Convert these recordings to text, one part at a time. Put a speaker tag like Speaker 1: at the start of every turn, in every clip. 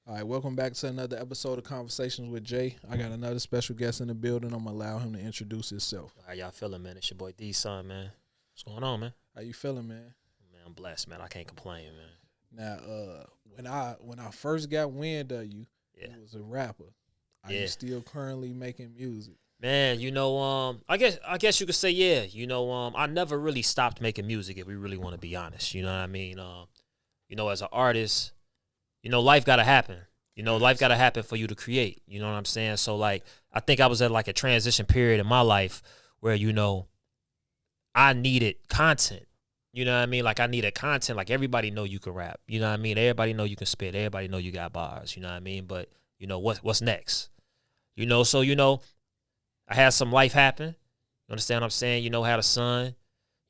Speaker 1: All right, welcome back to another episode of Conversations with Jay. I got another special guest in the building. I'm gonna allow him to introduce himself.
Speaker 2: How y'all feeling, man? It's your boy D Son, man. What's going on, man?
Speaker 1: How you feeling, man?
Speaker 2: Man, I'm blessed, man. I can't complain, man.
Speaker 1: Now, when I first got wind of you,
Speaker 2: Yeah.
Speaker 1: you was a rapper. Are
Speaker 2: Yeah.
Speaker 1: you still currently making music?
Speaker 2: Man, I guess you could say, yeah. I never really stopped making music if we really want to be honest. You know what I mean? As an artist, life gotta happen. Life gotta happen for you to create. You know what I'm saying? So like I think I was at like a transition period in my life where, I needed content. You know what I mean? Like I needed content. Like everybody know you can rap. You know what I mean? Everybody know you can spit. Everybody know you got bars. You know what I mean? But what's next? I had some life happen. You understand what I'm saying? Had a son,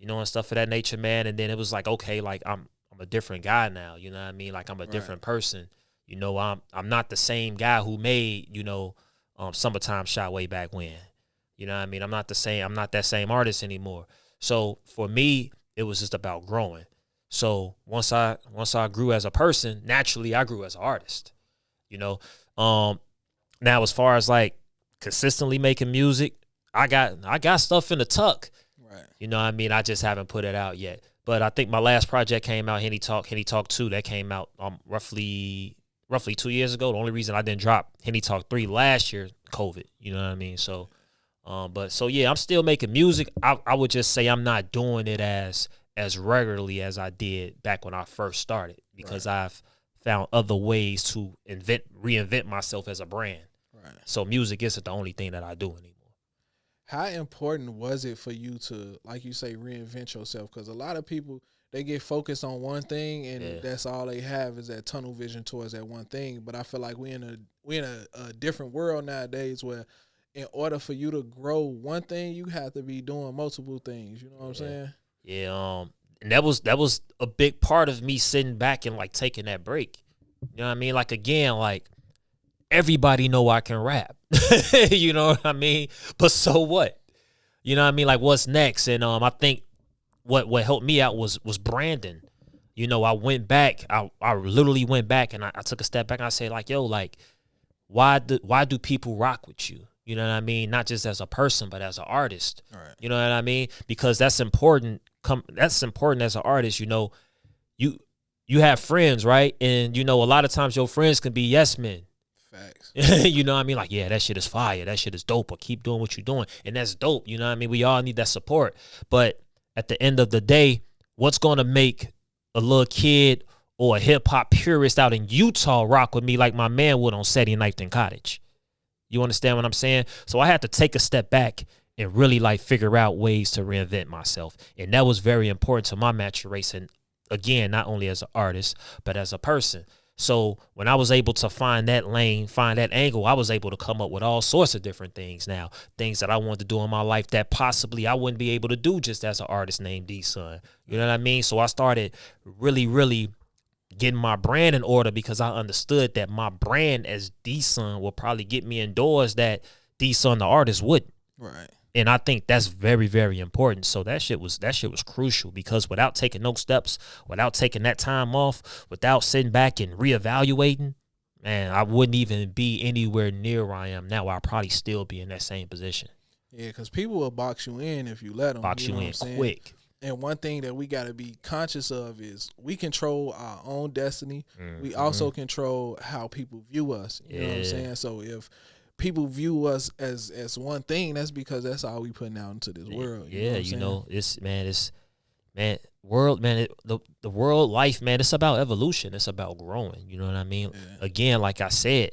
Speaker 2: and stuff of that nature, man. And then it was like, okay, like I'm a different guy now. You know what I mean? Like I'm a different person. I'm not the same guy who made, Summertime Shot way back when. You know what I mean? I'm not that same artist anymore. So for me, it was just about growing. So once I grew as a person, naturally I grew as an artist. You know. Now as far as like consistently making music, I got stuff in the tuck.
Speaker 1: Right.
Speaker 2: You know what I mean? I just haven't put it out yet. But I think my last project came out, Henny Talk 2, that came out roughly 2 years ago. The only reason I didn't drop Henny Talk 3 last year, COVID. You know what I mean? So yeah, I'm still making music. I would just say I'm not doing it as regularly as I did back when I first started because I've found other ways to reinvent myself as a brand.
Speaker 1: Right.
Speaker 2: So music isn't the only thing that I do anymore.
Speaker 1: How important was it for you to, like you say, reinvent yourself? Because a lot of people, they get focused on one thing and that's all they have is that tunnel vision towards that one thing. But I feel like we're in a different world nowadays where in order for you to grow one thing, you have to be doing multiple things. You know what I'm saying?
Speaker 2: Yeah. And that was a big part of me sitting back and like taking that break. You know what I mean? Like again, like everybody know I can rap. You know what I mean? But so what? You know what I mean? Like what's next? And I think what helped me out was branding. I went back. I literally went back and I took a step back and I said like, yo, like why do people rock with you? You know what I mean? Not just as a person, but as an artist.
Speaker 1: All right.
Speaker 2: You know what I mean? Because that's important. That's important as an artist. You have friends, right? And a lot of times your friends can be yes men.
Speaker 1: Facts.
Speaker 2: You know what I mean? Like, yeah, that shit is fire. That shit is dope. Or keep doing what you're doing. And that's dope. You know what I mean? We all need that support. But at the end of the day, what's going to make a little kid or a hip hop purist out in Utah rock with me like my man would on Saturday Night in Cottage? You understand what I'm saying? So I had to take a step back and really like figure out ways to reinvent myself. And that was very important to my maturation. Again, not only as an artist, but as a person. So when I was able to find that lane, find that angle, I was able to come up with all sorts of different things now. Things that I wanted to do in my life that possibly I wouldn't be able to do just as an artist named D Son. You know what I mean? So I started really, really getting my brand in order because I understood that my brand as D Son will probably get me indoors that D Son the artist wouldn't.
Speaker 1: Right.
Speaker 2: And I think that's very, very important. So that shit was crucial because without taking no steps, without taking that time off, without sitting back and reevaluating, man, I wouldn't even be anywhere near where I am now. I'd probably still be in that same position.
Speaker 1: Yeah, because people will box you in if you let them.
Speaker 2: Box you in quick.
Speaker 1: And one thing that we got to be conscious of is we control our own destiny. Mm-hmm. We also control how people view us. You know what I'm saying? So if people view us as one thing, that's because that's all we putting out into this world. The world life, man, it's about evolution. It's about growing. You know what I mean? Yeah. Again, like I said,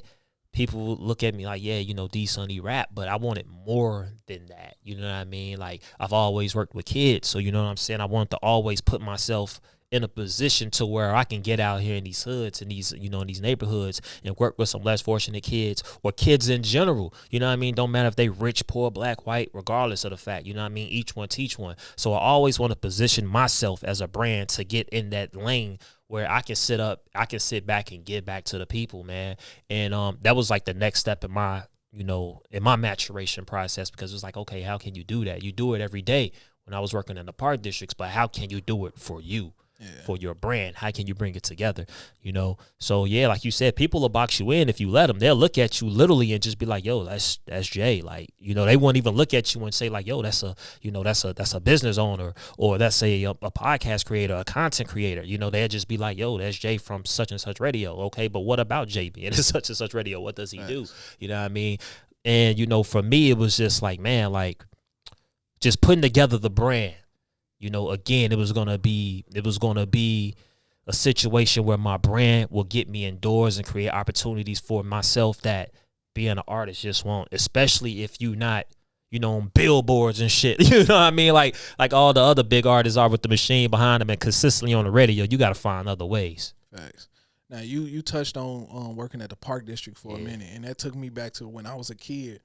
Speaker 1: people look at me like, yeah, D Sonny rap, but I wanted more than that. You know what I mean? Like I've always worked with kids, so you know what I'm saying? I wanted to always put myself in a position to where I can get out here in these hoods and these, in these neighborhoods and work with some less fortunate kids or kids in general. You know what I mean? Don't matter if they rich, poor, black, white, regardless of the fact, you know what I mean? Each one teach one. So I always want to position myself as a brand to get in that lane where I can sit back and give back to the people, man. And that was like the next step in my, in my maturation process, because it's like, okay, how can you do that? You do it every day when I was working in the park districts, but how can you do it for you? for your brand? How can you bring it together? You know, so yeah, like you said, people will box you in if you let them. They'll look at you literally and just be like, "Yo, that's Jay." Like, you know, they won't even look at you and say like, "Yo, that's a business owner, or that's a podcast creator, a content creator." You know, they'll just be like, "Yo, that's Jay from such and such radio." Okay, but what about Jay being in such and such radio? What does he do? You know what I mean? And you know, for me, it was just like, man, like just putting together the brand. You know, again, it was gonna be a situation where my brand will get me indoors and create opportunities for myself that being an artist just won't, especially if you not, you know, on billboards and shit. You know what I mean? Like all the other big artists are with the machine behind them and consistently on the radio. You got to find other ways.
Speaker 3: Facts. Now, you touched on working at the Park District for a minute, and that took me back to when I was a kid.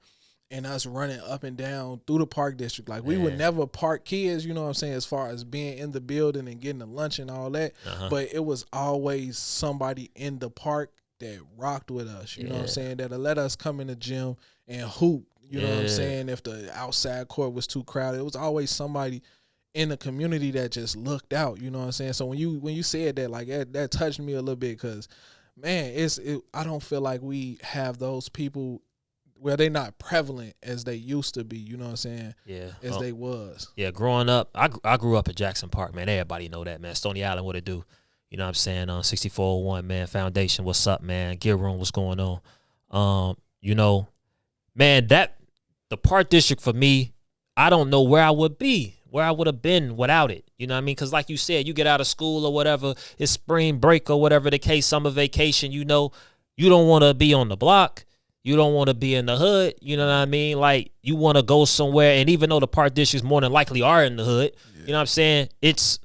Speaker 3: And us running up and down through the Park District. Like, we were never park kids, you know what I'm saying, as far as being in the building and getting the lunch and all that. But it was always somebody in the park that rocked with us, you know what I'm saying, that'll let us come in the gym and hoop, you know what I'm saying, if the outside court was too crowded. It was always somebody in the community that just looked out, you know what I'm saying. So when you said that, like, that touched me a little bit because, man, I don't feel like we have those people. Well, they not prevalent as they used to be, you know what I'm saying?
Speaker 1: Yeah.
Speaker 3: As they was.
Speaker 1: Yeah, growing up, I grew up at Jackson Park, man. Everybody know that, man. Stony Island, what it do? You know what I'm saying? 6401, man. Foundation, what's up, man? Gear Room, what's going on? You know, man, the Park District for me, I don't know where I would have been without it. You know what I mean? Because like you said, you get out of school or whatever, it's spring break or whatever the case, summer vacation, you know, you don't want to be on the block. You don't want to be in the hood, you know what I mean? Like, you want to go somewhere, and even though the Park Districts more than likely are in the hood, you know what I'm saying? It's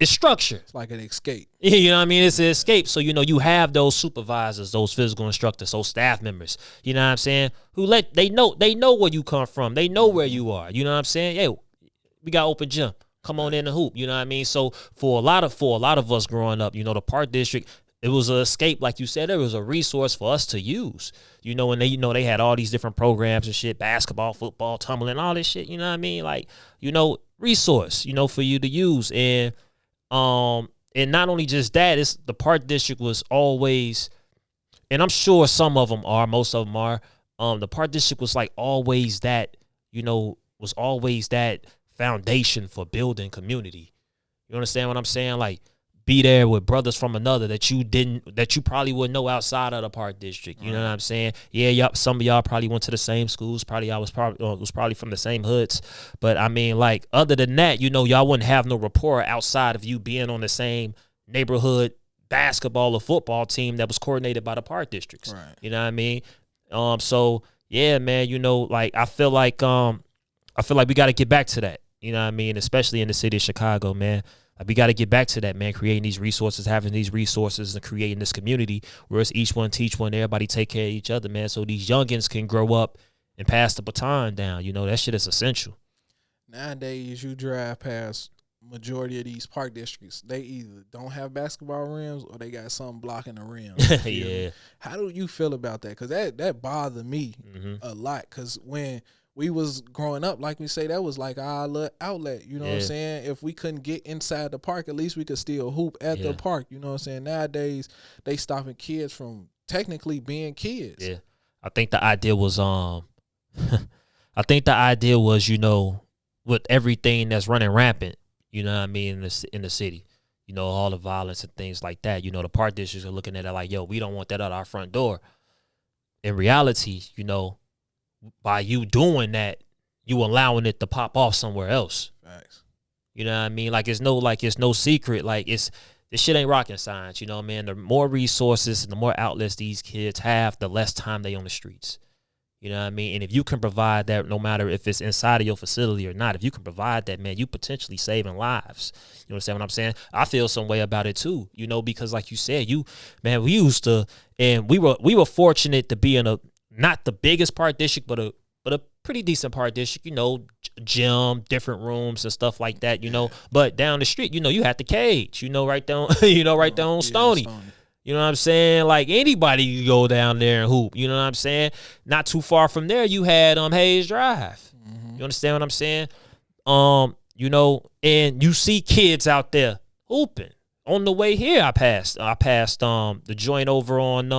Speaker 1: structured.
Speaker 3: It's like an escape.
Speaker 1: You know what I mean? It's an escape. So, you know, you have those supervisors, those physical instructors, those staff members, you know what I'm saying? They know where you come from. They know where you are. You know what I'm saying? Hey, we got open gym. Come on in the hoop. You know what I mean? So for a lot of us growing up, you know, the Park District, it was an escape, like you said. It was a resource for us to use, you know. And they had all these different programs and shit, basketball, football, tumbling, all this shit. You know what I mean? Like, you know, resource, you know, for you to use. And not only just that, it's the Park District was always, and I'm sure some of them are, most of them are. The Park District was like always that, you know, was always that foundation for building community. You understand what I'm saying? Like, be there with brothers from another that you probably wouldn't know outside of the Park District. You know what I'm saying? Yeah, some of y'all probably went to the same schools. Probably y'all was probably from the same hoods. But I mean, like, other than that, you know, y'all wouldn't have no rapport outside of you being on the same neighborhood basketball or football team that was coordinated by the Park Districts.
Speaker 3: Right.
Speaker 1: You know what I mean? So yeah, man, you know, like, I feel like we got to get back to that. You know what I mean? Especially in the city of Chicago, man. Like, we got to get back to that, man, creating these resources, having these resources, and creating this community where it's each one teach one, everybody take care of each other, man, so these youngins can grow up and pass the baton down. You know, that shit is essential.
Speaker 3: Nowadays, you drive past majority of these Park Districts, they either don't have basketball rims or they got something blocking the rims.
Speaker 1: Yeah.
Speaker 3: How do you feel about that? Because that bothered me a lot, because when we was growing up, like we say, that was like our little outlet, you know what I'm saying? If we couldn't get inside the park, at least we could still hoop at the park, you know what I'm saying? Nowadays, they stopping kids from technically being kids.
Speaker 1: Yeah. I think the idea was, you know, with everything that's running rampant, you know what I mean, in the city, you know, all the violence and things like that, you know, the Park Districts are looking at it like, yo, we don't want that at our front door. In reality, you know, by you doing that, you allowing it to pop off somewhere else.
Speaker 3: Facts.
Speaker 1: You know what I mean? Like, it's no secret. Like, this shit ain't rocket science. You know what I mean? The more resources and the more outlets these kids have, the less time they on the streets. You know what I mean? And if you can provide that, no matter if it's inside of your facility or not, if you can provide that, man, you potentially saving lives. You understand what I'm saying? I feel some way about it too, you know, because like you said, we used to, and we were fortunate to be in not the biggest Park District, but a pretty decent Park District, you know, gym, different rooms and stuff like that, you know. But down the street, you know, you had the cage, you know, right down, right on Stony. You know what I'm saying? Like, anybody could go down there and hoop. You know what I'm saying? Not too far from there, you had Hayes Drive. You understand what I'm saying? You know, and you see kids out there
Speaker 2: hooping. On the way here, I passed the joint over on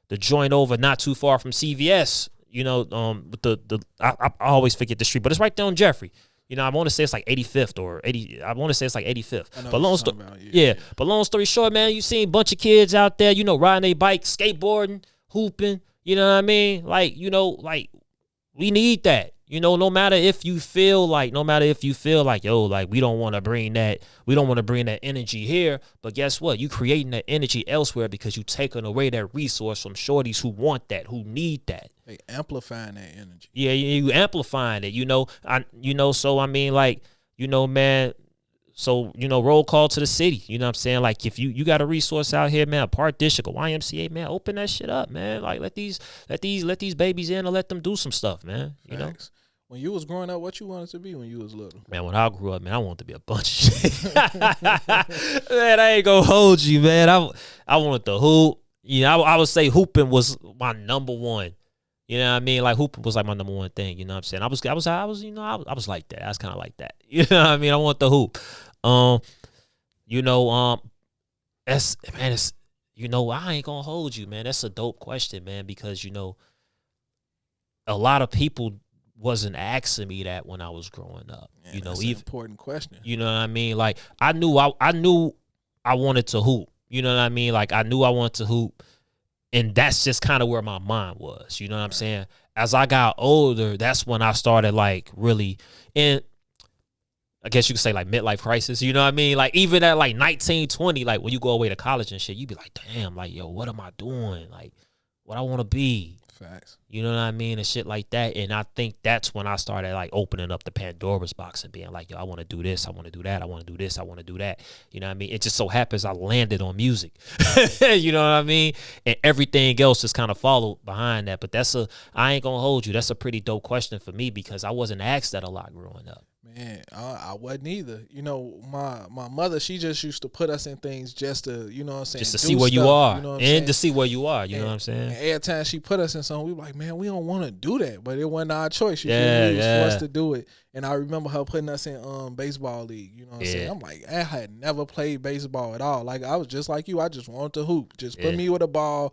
Speaker 2: the joint over not too far from CVS. You know, with I always forget the street, but it's right there on Jeffrey. You know, I want to say it's like 85th or 80. I want to say it's like 85th. But long story, But long story short, man, you seen a bunch of kids out there, you know, riding their bikes, skateboarding, hooping. You know what I mean? Like, you know, like we need that. You know, no matter if you feel like, yo, like we don't want to bring that energy here. But guess what? You creating that energy elsewhere because you taking away that resource from shorties who want that, who need that.
Speaker 3: They amplifying that energy.
Speaker 2: Yeah, you amplifying it. You know, so I mean, like, you know, man. So, you know, roll call to the city. You know what I'm saying? Like, if you got a resource out here, man, a park district, a YMCA, man, open that shit up, man. Like, let these babies in and let them do some stuff, man. You know?
Speaker 3: When you was growing up, what you wanted to be when you was little?
Speaker 2: Man, when I grew up, man, I wanted to be a bunch of shit. Man, I ain't gonna hold you, man. I wanted to hoop. You know, I would say hooping was my number one. You know what I mean? Like hooping was like my number one thing. You know what I'm saying? I was you know, I was like that. I was kind of like that. You know what I mean? I want the hoop. You know, it's you know, I ain't gonna hold you, man. That's a dope question, man, because you know, a lot of people wasn't asking me that when I was growing up.
Speaker 3: Yeah, you know, even important question.
Speaker 2: You know what I mean? Like I knew I wanted to hoop. You know what I mean? Like I knew I wanted to hoop. And that's just kind of where my mind was. You know what I'm saying? As I got older, that's when I started like really in, I guess you could say like midlife crisis. You know what I mean? Like even at like 19, 20, like when you go away to college and shit, you be like, damn, like, yo, what am I doing? Like what I want to be.
Speaker 3: Facts.
Speaker 2: You know what I mean? And shit like that. And I think that's when I started like opening up the Pandora's box and being like, yo, I want to do this. I want to do that. I want to do this. I want to do that. You know what I mean? It just so happens I landed on music. You know what I mean? And everything else just kind of followed behind that. But I ain't going to hold you. That's a pretty dope question for me because I wasn't asked that a lot growing up.
Speaker 3: Man, I wasn't either. You know, my mother, she just used to put us in things just to, you know what I'm saying?
Speaker 2: Just to see where you are.
Speaker 3: You know what
Speaker 2: I'm saying? To see where you are. You know what I'm saying?
Speaker 3: And every time she put us in something, we were like, man, we don't want to do that. But it wasn't our choice. You feel me? We was forced to do it. And I remember her putting us in baseball league. You know what I'm saying? I'm like, I had never played baseball at all. Like, I was just like you. I just wanted to hoop. Just put me with a ball.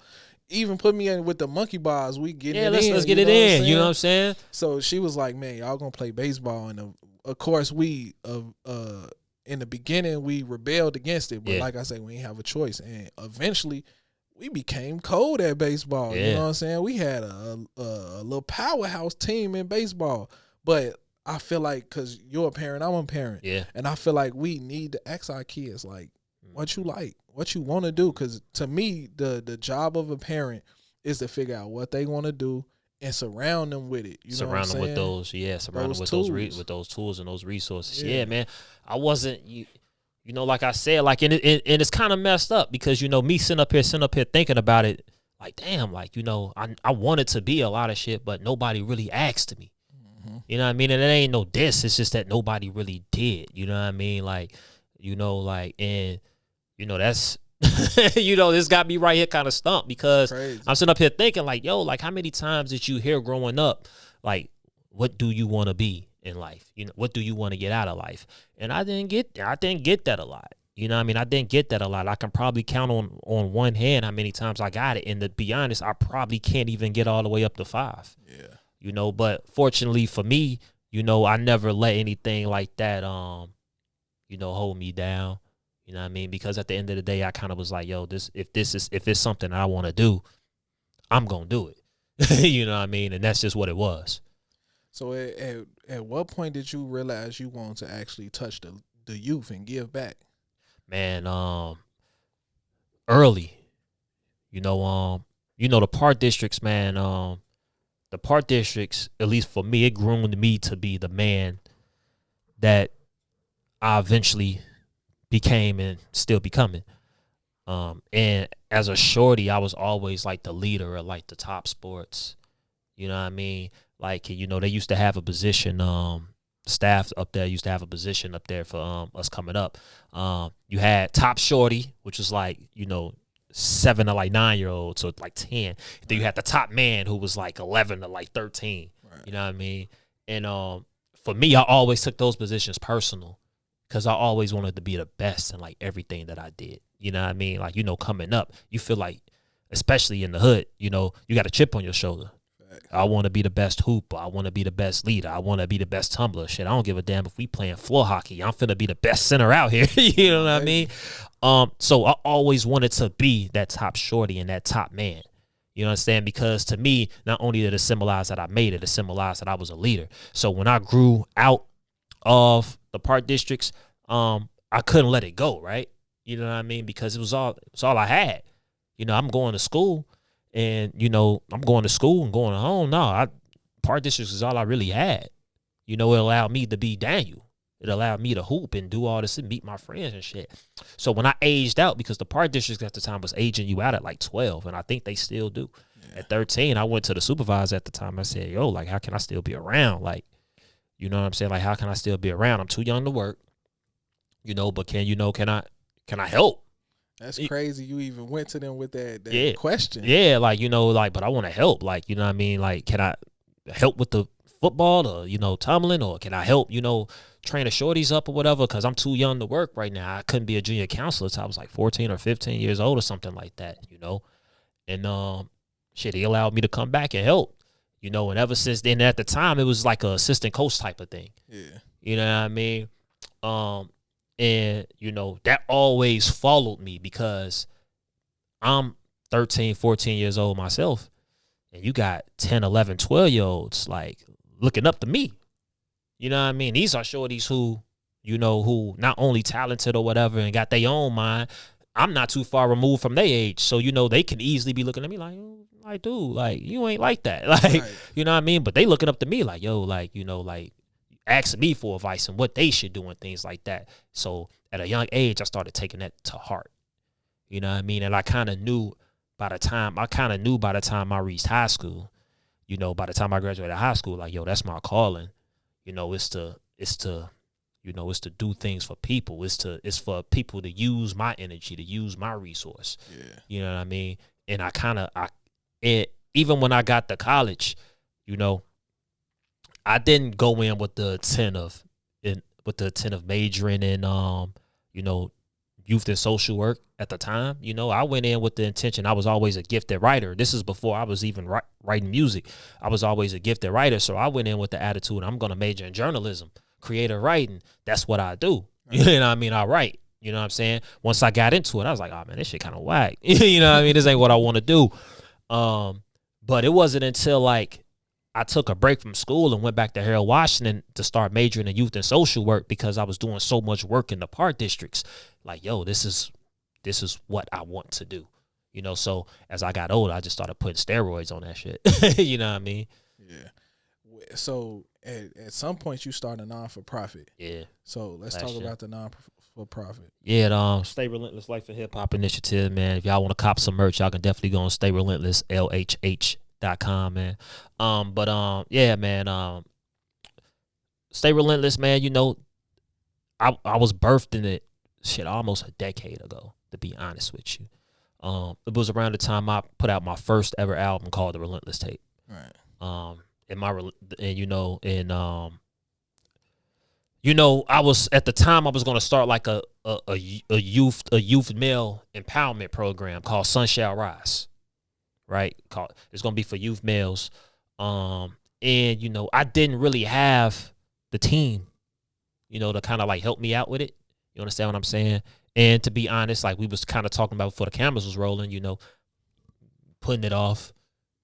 Speaker 3: Even put me in with the monkey bars. We get it in.
Speaker 2: Let's get it in. You know what I'm saying?
Speaker 3: So she was like, man, y'all going to play baseball. And of course, we in the beginning we rebelled against it, but like I say, we didn't have a choice, and eventually we became cold at baseball. You know what I'm saying? We had a little powerhouse team in baseball, but I feel like because you're a parent, I'm a parent, and I feel like we need to ask our kids like, what you like, what you want to do, because to me, the job of a parent is to figure out what they want to do. And surround them with it.
Speaker 2: Surround them with those, surround them with those tools and those resources. Yeah, man. I wasn't, you know, like I said, like, and it's kind of messed up because, you know, me sitting up here thinking about it, like, damn, like, you know, I wanted to be a lot of shit, but nobody really asked me. Mm-hmm. You know what I mean? And it ain't no diss. It's just that nobody really did. You know what I mean? Like, you know, like, and, you know, that's, you know, this got me right here kind of stumped because I'm sitting up here thinking like, yo, like how many times did you hear growing up, like, what do you want to be in life? You know, what do you want to get out of life? And I didn't get that a lot. You know what I mean? I didn't get that a lot. I can probably count on one hand how many times I got it. And to be honest, I probably can't even get all the way up to 5. Yeah. You know, but fortunately for me, you know, I never let anything like that, you know, hold me down. You know what I mean? Because at the end of the day, I kind of was like, yo, if it's something I want to do, I'm going to do it. You know what I mean? And that's just what it was.
Speaker 3: So at what point did you realize you wanted to actually touch the youth and give back?
Speaker 2: Man, early. You know, the park districts, man, the park districts, at least for me, it groomed me to be the man that I eventually became and still becoming. And as a shorty, I was always like the leader of like the top sports. You know what I mean? Like, you know, they used to have a position, staff up there used to have a position up there for us coming up. You had top shorty, which was like, you know, 7 to like 9-year-olds, so like 10. Then you had the top man who was like 11 to like 13. Right. You know what I mean? And for me, I always took those positions personal.
Speaker 1: because I always wanted to be the best in like everything that I did. You know what I mean? Like, you know, coming up, you feel like, especially in the hood, you know, you got a chip on your shoulder. I want to be the best hooper. I want to be the best leader. I want to be the best tumbler. Shit, I don't give a damn if we playing floor hockey. I'm finna be the best center out here. You know what I mean? So I always wanted to be that top shorty and that top man. You understand? Because to me, not only did it symbolize that I made it, it symbolized that I was a leader. So when I grew out of the park districts, I couldn't let it go, right? You know what I mean? Because it was all I had. You know, I'm going to school. And, you know, I'm going to school and going home. No, park districts is all I really had. You know, it allowed me to be Daniel. It allowed me to hoop and do all this and meet my friends and shit. So when I aged out, because the park districts at the time was aging you out at like 12, and I think they still do. Yeah. At 13, I went to the supervisor at the time. I said, yo, like, how can I still be around? Like, you know what I'm saying? Like, how can I still be around? I'm too young to work, you know, but can I help?
Speaker 3: That's crazy. You even went to them with that question.
Speaker 1: Yeah, like, you know, like, but I want to help. Like, you know what I mean? Like, can I help with the football or, you know, tumbling, or can I help, you know, train the shorties up or whatever? Because I'm too young to work right now. I couldn't be a junior counselor until I was like 14 or 15 years old or something like that, you know? And shit, he allowed me to come back and help, you know, and ever since then, at the time, it was like a assistant coach type of thing.
Speaker 3: Yeah.
Speaker 1: You know what I mean? And, you know, that always followed me because I'm 13, 14 years old myself. And you got 10, 11, 12-year-olds, like, looking up to me. You know what I mean? These are shorties who, you know, who not only talented or whatever and got their own mind. I'm not too far removed from their age. So, you know, they can easily be looking at me like, dude, like, you ain't like that. Like, right. You know what I mean? But they looking up to me like, yo, like, you know, like, asking me for advice and what they should do and things like that. So at a young age, I started taking that to heart. You know what I mean? And I kind of knew by the time I reached high school, you know, by the time I graduated high school, like, yo, that's my calling. You know, it's to do things for people. It's for people to use my energy, to use my resource.
Speaker 3: Yeah.
Speaker 1: You know what I mean? And even when I got to college, you know, I didn't go in with the intent of majoring in you know, youth and social work at the time. You know, I went in with the intention. I was always a gifted writer. This is before I was even writing music. I was always a gifted writer, so I went in with the attitude, I'm going to major in journalism, creative writing. That's what I do. Right. You know what I mean? I write. You know what I'm saying? Once I got into it, I was like, oh man, this shit kind of whack. You know what I mean? This ain't what I want to do. But it wasn't until like I took a break from school and went back to Harold Washington to start majoring in youth and social work because I was doing so much work in the park districts. Like, yo, this is what I want to do. You know, so as I got older, I just started putting steroids on that shit. You know what I mean?
Speaker 3: Yeah. So at some point you start a non-for-profit.
Speaker 1: Yeah.
Speaker 3: So let's talk about the non-for-profit.
Speaker 1: Yeah, Stay Relentless Life and Hip Hop Initiative, man. If y'all want to cop some merch, y'all can definitely go on Stay Relentless, LHH.com, man. Yeah, man. Stay Relentless, man. You know, I was birthed in it, shit, almost a decade ago, to be honest with you. It was around the time I put out my first ever album called The Relentless Tape.
Speaker 3: Right.
Speaker 1: I was at the time I was gonna start like a youth male empowerment program called Sun Shall Rise. Right? It's gonna be for youth males. And you know, I didn't really have the team, you know, to kind of like help me out with it. You understand what I'm saying? And to be honest, like we was kind of talking about before the cameras was rolling, you know, putting it off.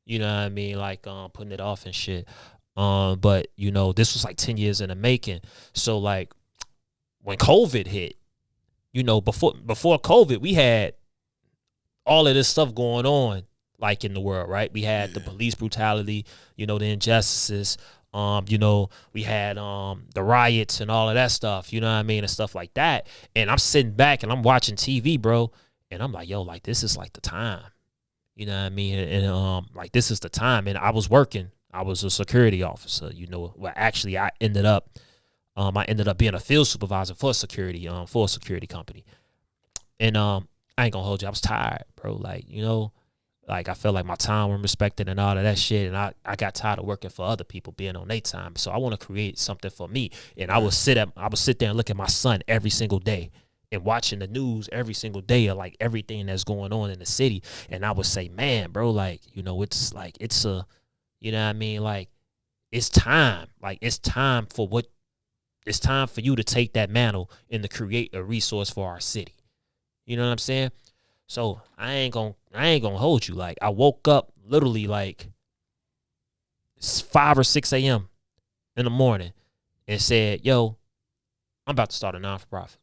Speaker 1: You know what I mean? Like putting it off and shit. But you know, this was like 10 years in the making. So like when COVID hit, you know, before COVID, we had all of this stuff going on like in the world, right? We had the police brutality, you know, the injustices, you know, we had the riots and all of that stuff, you know what I mean, and stuff like that. And I'm sitting back and I'm watching TV, bro, and I'm like, yo, like this is like the time. You know what I mean? And like this is the time. And I was working. I was a security officer, you know. Well, actually I ended up being a field supervisor for security company. And I ain't gonna hold you. I was tired, bro. Like, you know,
Speaker 2: Like, I felt like my time was respected and all of that shit. And I got tired of working for other people, being on their time. So I want to create something for me. And I would sit there and look at my son every single day and watching the news every single day of like everything that's going on in the city. And I would say, man, bro, like, you know, it's like, it's a, you know what I mean? Like, it's time. Like, it's time for you to take that mantle and to create a resource for our city. You know what I'm saying? So I ain't gonna hold you. Like, I woke up literally like 5 or 6 a.m. in the morning and said, yo, I'm about to start a non-for-profit.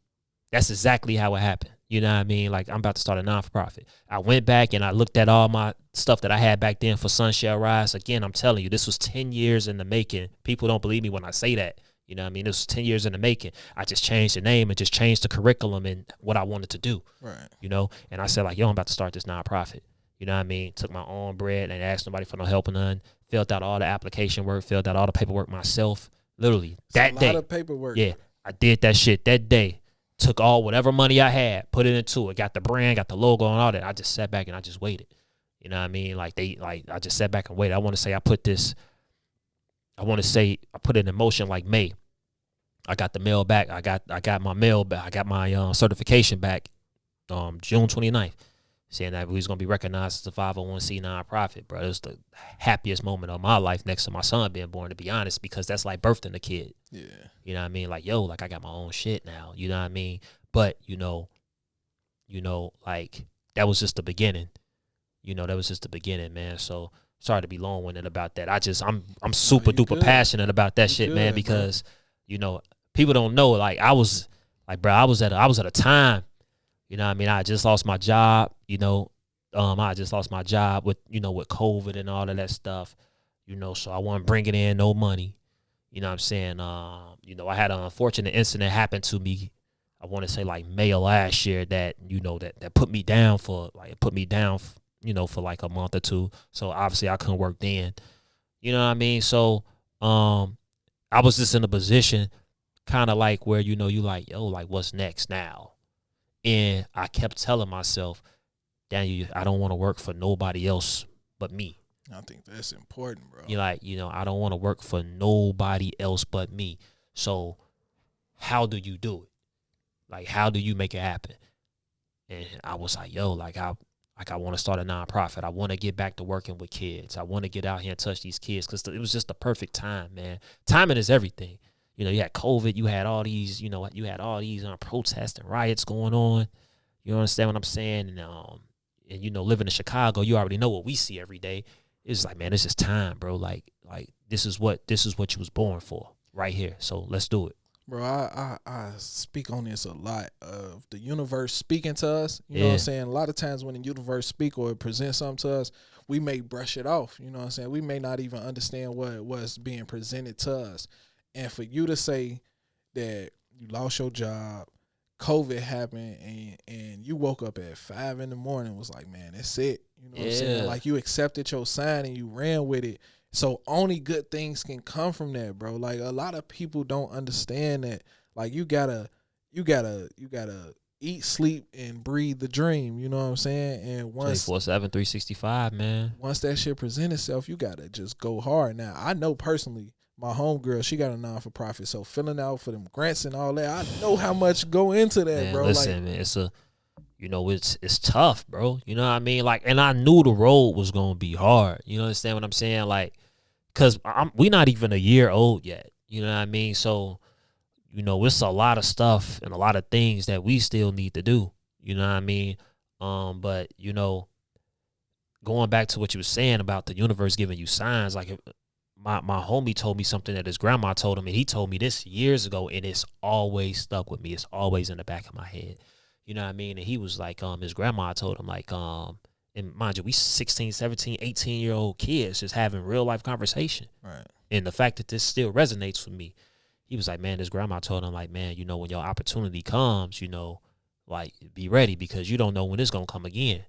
Speaker 2: That's exactly how it happened. You know what I mean? Like, I'm about to start a non-for-profit. I went back and I looked at all my stuff that I had back then for Sun Shall Rise. Again, I'm telling you, this was 10 years in the making. People don't believe me when I say that. You know what I mean? This was 10 years in the making. I just changed the name and just changed the curriculum and what I wanted to do.
Speaker 3: Right.
Speaker 2: You know? And I said, like, yo, I'm about to start this nonprofit. You know what I mean? Took my own bread and asked nobody for no help or none. Filled out all the application work, filled out all the paperwork myself. Literally, that day.
Speaker 3: A lot of paperwork.
Speaker 2: Yeah, I did that shit that day. Took whatever money I had, put it into it, got the brand, got the logo and all that. I just sat back and I just waited. You know what I mean? I just sat back and waited. I want to say I put it in motion like May. I got the mail back. I got my mail back. I got my certification back June 29th, saying that we was going to be recognized as a 501c nonprofit, bro. It was the happiest moment of my life next to my son being born, to be honest, because that's like birthing a kid.
Speaker 3: Yeah.
Speaker 2: You know what I mean? Like, yo, like, I got my own shit now. You know what I mean? But, you know, like, that was just the beginning. You know, that was just the beginning, man. So, sorry to be long-winded about that. I'm super duper passionate about that shit, man, because, you know, people don't know, like, I was at a time, you know what I mean? I just lost my job, you know. I just lost my job with COVID and all of that stuff, you know, so I wasn't bringing in no money. You know what I'm saying? You know, I had an unfortunate incident happen to me, I want to say like May of last year that, you know, that put me down for you know, for like a month or two. So obviously I couldn't work then. You know what I mean? So I was just in a position kind of like where, you know, you like, yo, like, what's next now? And I kept telling myself, Daniel, I don't want to work for nobody else but me.
Speaker 3: I think that's important, bro.
Speaker 2: You're like, you know, I don't want to work for nobody else but me. So how do you do it? Like, how do you make it happen? And I was like, yo, I want to start a nonprofit. I want to get back to working with kids. I want to get out here and touch these kids because it was just the perfect time, man. Timing is everything. You know, you had COVID. You had all these, protests and riots going on. You understand what I'm saying? And you know, living in Chicago, you already know what we see every day. It's like, man, it's just time, bro. Like this is what you was born for right here. So let's do it.
Speaker 3: Bro, I speak on this a lot of the universe speaking to us. You know what I'm saying? A lot of times when the universe speak or present something to us, we may brush it off. You know what I'm saying? We may not even understand what's being presented to us. And for you to say that you lost your job, COVID happened, and you woke up at 5 a.m, was like, man, that's it. You know what I'm saying? Like, you accepted your sign and you ran with it. So only good things can come from that, bro. Like, a lot of people don't understand that. Like, you gotta eat, sleep, and breathe the dream. You know what I'm saying? And once
Speaker 2: 24/7, 365, man.
Speaker 3: Once that shit present itself, you gotta just go hard. Now, I know personally, my homegirl, she got a non-for-profit, so filling out for them grants and all that, I know how much go into that,
Speaker 2: man,
Speaker 3: bro.
Speaker 2: Listen, man, it's tough, bro. You know what I mean? Like, and I knew the road was gonna be hard. You understand what I'm saying? Like, cause we not even a year old yet. You know what I mean? So, you know, it's a lot of stuff and a lot of things that we still need to do. You know what I mean? But you know, going back to what you were saying about the universe giving you signs, like, my homie told me something that his grandma told him, and he told me this years ago, and it's always stuck with me. It's always in the back of my head. You know what I mean? And he was like, his grandma told him, like, and mind you, we 16, 17, 18-year-old kids just having real life conversation.
Speaker 3: Right.
Speaker 2: And the fact that this still resonates with me, he was like, man, his grandma told him, like, man, you know, when your opportunity comes, you know, like, be ready because you don't know when it's going to come again.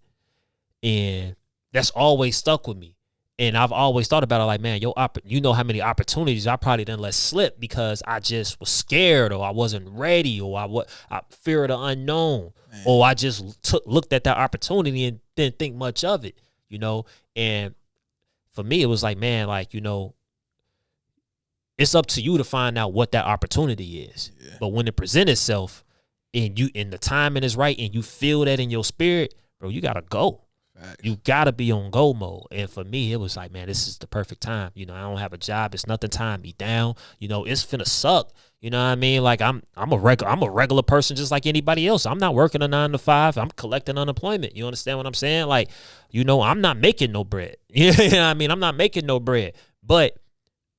Speaker 2: And that's always stuck with me. And I've always thought about it like, man, you know how many opportunities I probably didn't let slip because I just was scared, or I wasn't ready, or I fear of the unknown, man. Or I just looked at that opportunity and didn't think much of it. you know. And for me, it was like, man, like, you know, it's up to you to find out what that opportunity is. Yeah. But when it presents itself and the timing is right and you feel that in your spirit, bro, you gotta go. Facts. You gotta be on go mode. And for me, it was like, man, this is the perfect time. You know, I don't have a job. It's nothing tying me down. You know, it's finna suck. You know what I mean? Like I'm a regular person just like anybody else. I'm not working a 9 to 5. I'm collecting unemployment. You understand what I'm saying? Like, you know, I'm not making no bread. You know what I mean? I'm not making no bread. But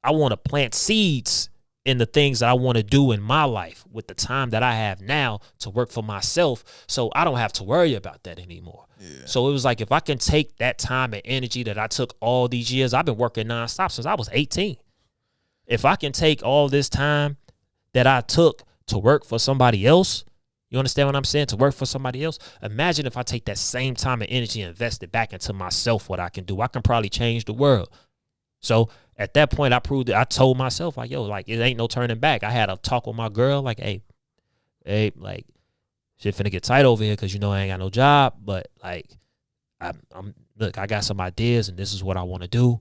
Speaker 2: I want to plant seeds in the things that I want to do in my life with the time that I have now to work for myself, so I don't have to worry about that anymore. Yeah. So it was like, if I can take that time and energy that I took all these years, I've been working nonstop since I was 18. If I can take all this time that I took to work for somebody else, you understand what I'm saying? To work for somebody else. Imagine if I take that same time and energy and invest it back into myself, what I can do. I can probably change the world. So at that point, I proved it. I told myself, like, yo, like, it ain't no turning back. I had a talk with my girl, like, hey, like, shit finna get tight over here because, you know, I ain't got no job. But, like, look, I got some ideas and this is what I want to do.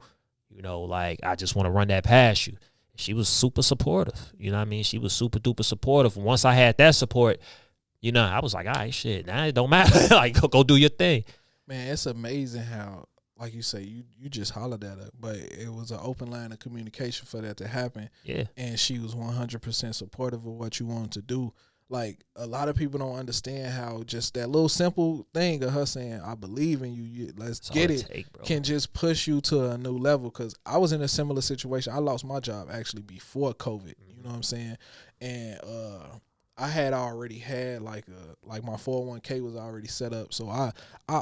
Speaker 2: You know, like, I just want to run that past you. She was super supportive. You know what I mean? She was super duper supportive. Once I had that support, you know, I was like, all right, shit, now it don't matter. Like, go do your thing.
Speaker 3: Man, it's amazing how, like you say, you just hollered at her, but it was an open line of communication for that to happen.
Speaker 2: Yeah.
Speaker 3: And she was 100% supportive of what you wanted to do. Like, a lot of people don't understand how just that little simple thing of her saying, I believe in you, let's get it, can just push you to a new level. Because I was in a similar situation. I lost my job actually before COVID. You know what I'm saying? And I had already had like my 401k was already set up, so I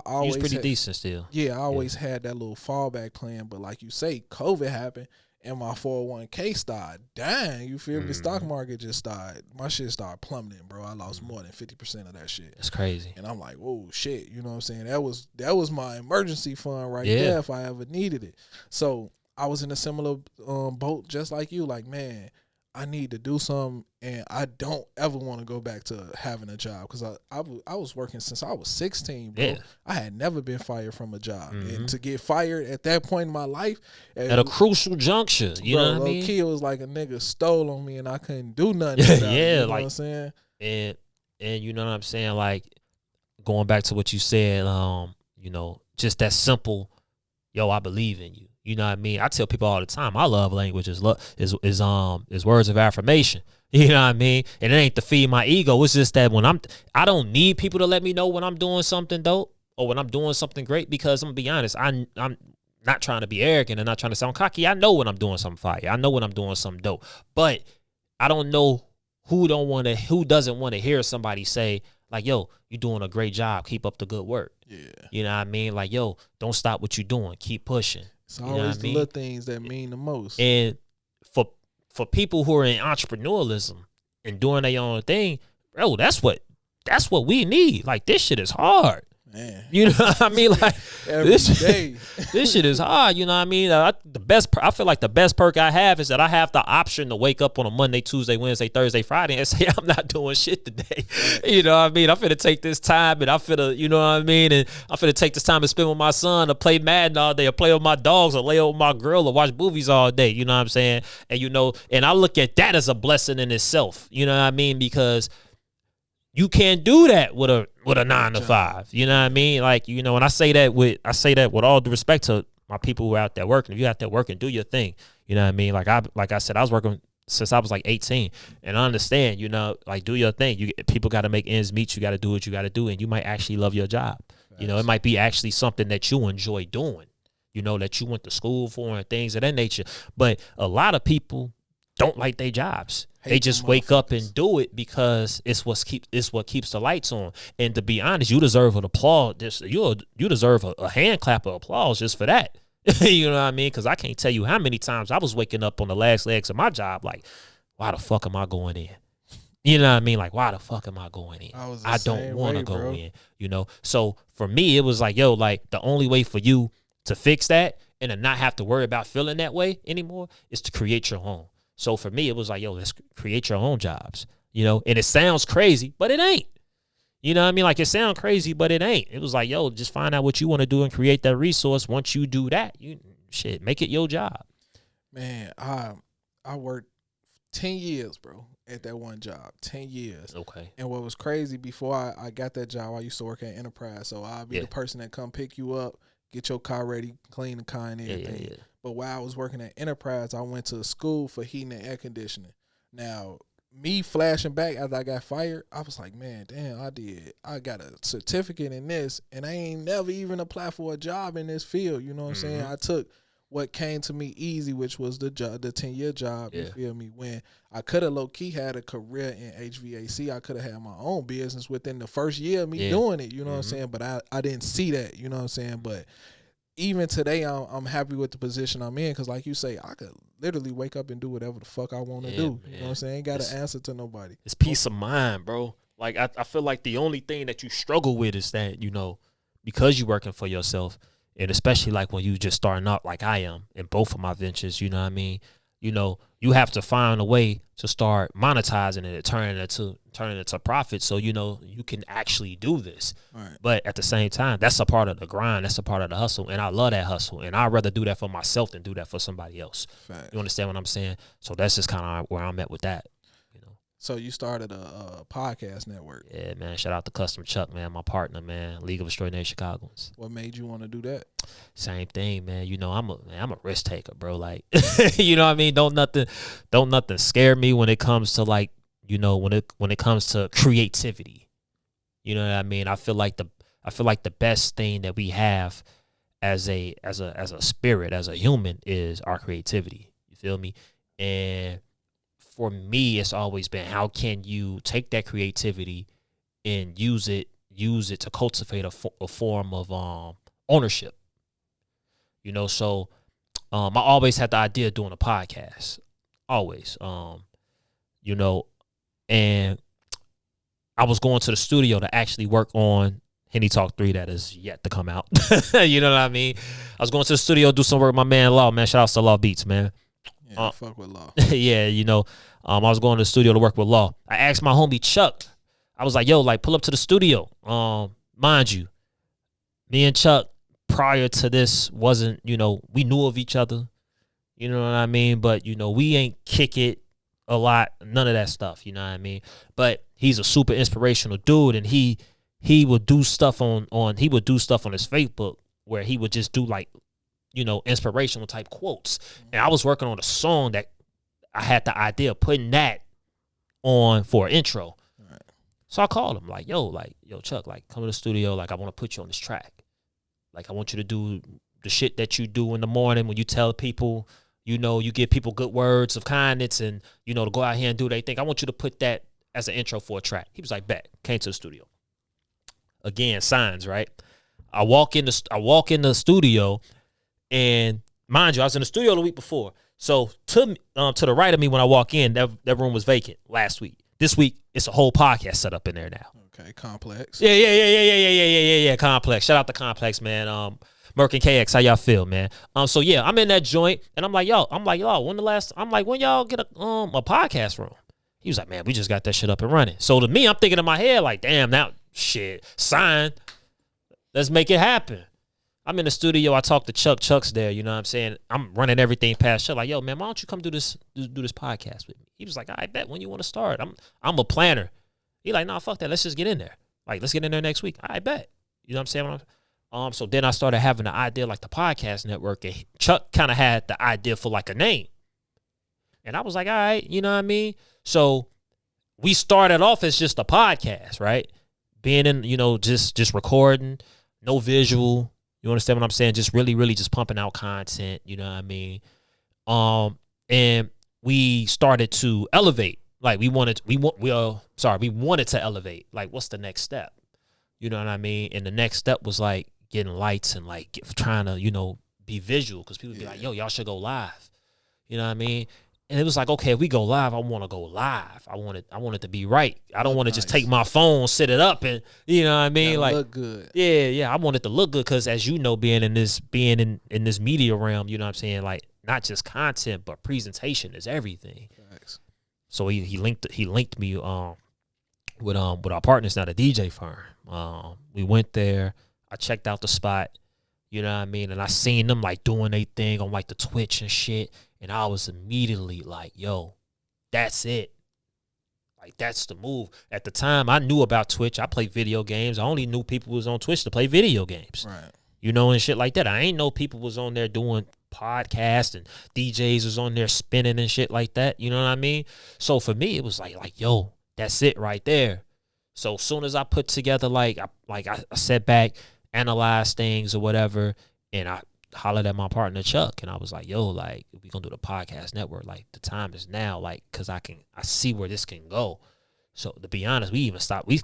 Speaker 3: always
Speaker 2: was pretty decent still.
Speaker 3: Yeah, I always had that little fallback plan. But like you say, COVID happened and my 401k started dying. You feel me? The stock market just started. My shit started plummeting, bro. I lost more than 50% of that shit.
Speaker 2: That's crazy.
Speaker 3: And I'm like, whoa, shit. You know what I'm saying? That was my emergency fund right there if I ever needed it. So I was in a similar boat just like you. Like, man, I need to do something, and I don't ever want to go back to having a job because I was working since I was 16, bro. Yeah. I had never been fired from a job. And to get fired at that point in my life.
Speaker 2: At a crucial juncture, you know what I mean?
Speaker 3: Key was like a nigga stole on me, and I couldn't do nothing about it, you know what I'm saying?
Speaker 2: And you know what I'm saying? Like, going back to what you said, you know, just that simple, yo, I believe in you. You know what I mean? I tell people all the time, my love language is words of affirmation. You know what I mean? And it ain't to feed my ego. It's just that when I don't need people to let me know when I'm doing something dope or when I'm doing something great, because I'm gonna be honest, I'm not trying to be arrogant and not trying to sound cocky. I know when I'm doing something fire. I know when I'm doing something dope. But I don't know who doesn't want to hear somebody say, like, yo, you're doing a great job. Keep up the good work.
Speaker 3: Yeah.
Speaker 2: You know what I mean? Like, yo, don't stop what you're doing. Keep pushing.
Speaker 3: It's always the little things that mean the most.
Speaker 2: And for people who are in entrepreneurialism and doing their own thing, bro, that's what we need. Like, this shit is hard.
Speaker 3: Man.
Speaker 2: You know what I mean? Like,
Speaker 3: this
Speaker 2: shit is hard. You know what I mean? I feel like the best perk I have is that I have the option to wake up on a Monday, Tuesday, Wednesday, Thursday, Friday and say, I'm not doing shit today. You know what I mean? I'm finna take this time and I'm finna, you know what I mean? And I'm finna take this time to spend with my son, to play Madden all day, or play with my dogs, or lay with my girl, or watch movies all day. You know what I'm saying? And, you know, and I look at that as a blessing in itself. You know what I mean? Because you can't do that with a 9 to 5. You know what I mean? Like, you know, and I say that with all due respect to my people who are out there working. If you're out there working, do your thing. You know what I mean? Like I said, I was working since I was like 18, and I understand, you know, like, do your thing. People got to make ends meet. You got to do what you got to do, and you might actually love your job. Yes. You know, it might be actually something that you enjoy doing, you know, that you went to school for and things of that nature. But a lot of people don't like their jobs. They just wake up and do it because it's what keeps the lights on. And to be honest, you deserve an applause. You deserve a hand clap of applause just for that. You know what I mean? Because I can't tell you how many times I was waking up on the last legs of my job like, why the fuck am I going in? You know what I mean? Like, why the fuck am I going in? I don't want to go in, you know? So for me, it was like, yo, like, the only way for you to fix that and to not have to worry about feeling that way anymore is to create your own. So for me, it was like, yo, let's create your own jobs, you know? And it sounds crazy, but it ain't.
Speaker 1: You know what I mean? Like, it sounds crazy, but it ain't. It was like, yo, just find out what you want to do and create that resource. Once you do that, you make it your job.
Speaker 3: Man, I worked 10 years, bro, at that one job. 10 years.
Speaker 1: Okay.
Speaker 3: And what was crazy, before I got that job, I used to work at Enterprise. So I'll be the person that come pick you up, get your car ready, clean the car and everything. Yeah. But while I was working at Enterprise, I went to school for heating and air conditioning. Now, me flashing back after I got fired, I was like, man, damn, I got a certificate in this, and I ain't never even applied for a job in this field. You know what I'm saying? I took what came to me easy, which was the 10-year job. You feel me? When I could have low key had a career in HVAC, I could have had my own business within the first year of me doing it. You know what I'm saying? But I didn't see that. You know what I'm saying? But even today, I'm happy with the position I'm in, because like you say, I could literally wake up and do whatever the fuck I want to do. Man. You know what I'm saying? Ain't got to answer to nobody.
Speaker 1: It's peace of mind, bro. Like, I feel like the only thing that you struggle with is that, you know, because you're working for yourself, and especially like when you just starting up like I am in both of my ventures, you know what I mean? You know, you have to find a way to start monetizing it, turning it into profit, so you know you can actually do this. Right. But at the same time, that's a part of the grind. That's a part of the hustle, and I love that hustle. And I'd rather do that for myself than do that for somebody else. Fact. You understand what I'm saying? So that's just kind of where I'm at with that.
Speaker 3: So you started a podcast network.
Speaker 1: Yeah, man. Shout out to Custom Chuck, man, my partner, man. League of Extraordinary Chicagoans.
Speaker 3: What made you want to do that?
Speaker 1: Same thing, man. You know, I'm a risk taker, bro. Like, you know what I mean? Don't nothing scare me when it comes to, like, you know, when it comes to creativity. You know what I mean? I feel like the best thing that we have as a spirit, as a human, is our creativity. You feel me? And for me, it's always been, how can you take that creativity and use it to cultivate a form of ownership? You know, so I always had the idea of doing a podcast, always. You know, and I was going to the studio to actually work on Henny Talk 3 that is yet to come out. You know what I mean? I was going to the studio, do some work with my man Law, man. Shout out to Law Beats, man.
Speaker 3: Yeah, fuck with Law.
Speaker 1: Yeah, you know, I was going to the studio to work with Law. I asked my homie Chuck. I was like, yo, like, pull up to the studio. Mind you, me and Chuck, prior to this, wasn't, you know, we knew of each other. You know what I mean? But, you know, we ain't kick it a lot. None of that stuff. You know what I mean? But he's a super inspirational dude, and he would do stuff on his Facebook where he would just do, like, you know, inspirational type quotes. And I was working on a song that I had the idea of putting that on for an intro. Right. So I called him, like, yo, Chuck, like, come to the studio. Like, I want to put you on this track. Like, I want you to do the shit that you do in the morning when you tell people, you know, you give people good words of kindness and, you know, to go out here and do what they think. I want you to put that as an intro for a track. He was like, bet. Came to the studio. Again, signs, right? I walk in the studio. And mind you, I was in the studio the week before. So to the right of me when I walk in, that room was vacant last week. This week, it's a whole podcast set up in there now.
Speaker 3: Okay, Complex.
Speaker 1: Yeah. Complex. Shout out to Complex, man. Merc and KX, how y'all feel, man? So yeah, I'm in that joint, and I'm like, yo, when y'all get a podcast room? He was like, man, we just got that shit up and running. So to me, I'm thinking in my head, like, damn, now shit, sign. Let's make it happen. I'm in the studio. I talk to Chuck. Chuck's there. You know what I'm saying? I'm running everything past Chuck. Like, yo, man, why don't you come do this podcast with me? He was like, I bet when you want to start. I'm a planner. He like, nah, fuck that. Let's just get in there. Like, let's get in there next week. I bet. You know what I'm saying? So then I started having the idea, like, the podcast network. And Chuck kind of had the idea for, like, a name. And I was like, all right, you know what I mean? So we started off as just a podcast, right? Being in, you know, just recording, no visual. You understand what I'm saying? Just really, really just pumping out content. You know what I mean? And we started to elevate. Like, we wanted to elevate. Like, what's the next step? You know what I mean? And the next step was, like, getting lights and, like, trying to, you know, be visual, because people be like, yo, y'all should go live. You know what I mean? And it was like, okay, if we go live, I want to go live. I want it to be right. I don't want to just take my phone, set it up, and, you know what I mean? Like,
Speaker 3: look good.
Speaker 1: Yeah. I want it to look good, because, as you know, being in this media realm, you know what I'm saying? Like, not just content, but presentation is everything. Thanks. So he linked me
Speaker 2: with our partners now, the DJ firm. We went there. I checked out the spot. You know what I mean? And I seen them like doing their thing on like the Twitch and shit. And I was immediately like, yo, that's it. Like, that's the move. At the time, I knew about Twitch. I played video games. I only knew people was on Twitch to play video games.
Speaker 3: Right.
Speaker 2: You know, and shit like that. I ain't know people was on there doing podcasts and DJs was on there spinning and shit like that. You know what I mean? So for me, it was like, yo, that's it right there. So as soon as I put together, I sat back, analyzed things or whatever, and I hollered at my partner Chuck, and I was like, yo, like, we gonna do the podcast network. Like, the time is now, like, cause I see where this can go. So to be honest, we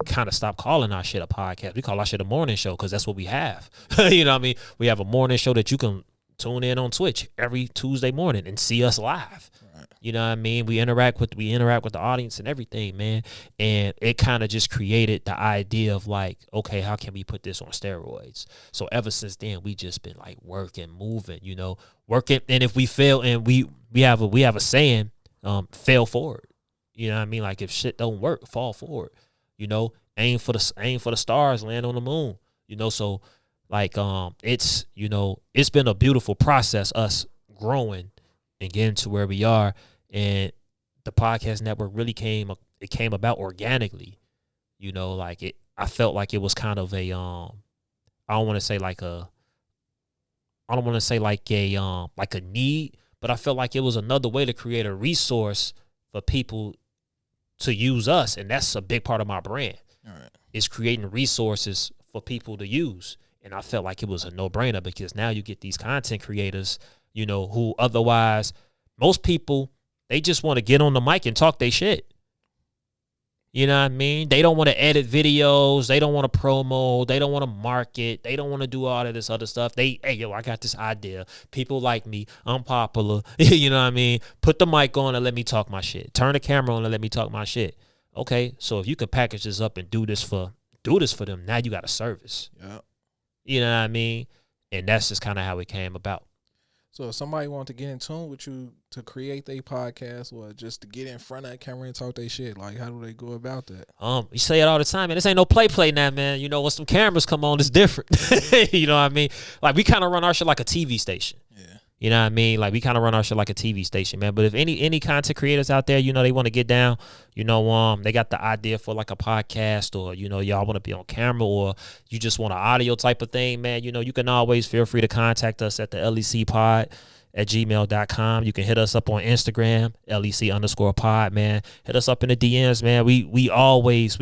Speaker 2: kind of stopped calling our shit a podcast. We call our shit a morning show because that's what we have. You know what I mean? We have a morning show that you can tune in on Twitch every Tuesday morning and see us live. Right. You know what I mean? We interact with the audience and everything, man. And it kind of just created the idea of like, okay, how can we put this on steroids? So ever since then, we just been like working, moving, you know, working. And if we fail, and we have a saying, fail forward. You know what I mean? Like, if shit don't work, fall forward. You know, aim for the stars, land on the moon. You know, so like it's, you know, it's been a beautiful process, us growing and getting to where we are. And the podcast network really came about organically. You know, like I felt like it was kind of a I don't want to say like a need, but I felt like it was another way to create a resource for people to use us, and that's a big part of my brand. All right. Is creating resources for people to use. And I felt like it was a no-brainer because now you get these content creators, you know, who otherwise, most people, they just want to get on the mic and talk their shit. You know what I mean? They don't want to edit videos. They don't want to promo. They don't want to market. They don't want to do all of this other stuff. Hey, yo, I got this idea. People like me. I'm popular. You know what I mean? Put the mic on and let me talk my shit. Turn the camera on and let me talk my shit. Okay, so if you can package this up and do this for them, now you got a service. Yeah. You know what I mean? And that's just kind of how it came about.
Speaker 3: So if somebody want to get in tune with you to create their podcast or just to get in front of that camera and talk their shit, like, how do they go about that?
Speaker 2: You say it all the time, man. This ain't no play now, man. You know, when some cameras come on, it's different. You know what I mean? Like, we kind of run our shit like a TV station. Yeah. You know what I mean? Like, we kind of run our shit like a TV station, man. But if any content creators out there, you know, they want to get down, you know, they got the idea for like a podcast, or, you know, y'all want to be on camera, or you just want an audio type of thing, man, you know, you can always feel free to contact us at the lecpod@gmail.com. You can hit us up on Instagram, LEC_pod, man. Hit us up in the DMs, man. We are always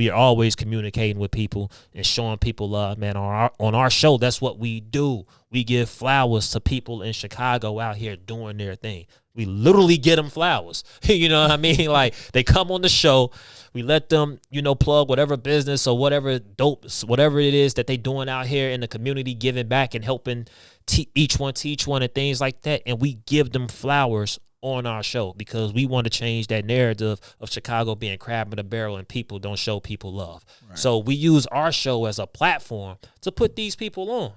Speaker 2: communicating with people and showing people love, man. On our show, that's what we do. We give flowers to people in Chicago out here doing their thing. We literally get them flowers. You know what I mean? Like, they come on the show. We let them, you know, plug whatever business or whatever whatever it is that they doing out here in the community, giving back and helping each one and things like that. And we give them flowers on our show because we want to change that narrative of Chicago being crab in a barrel and people don't show people love. Right. So we use our show as a platform to put these people on.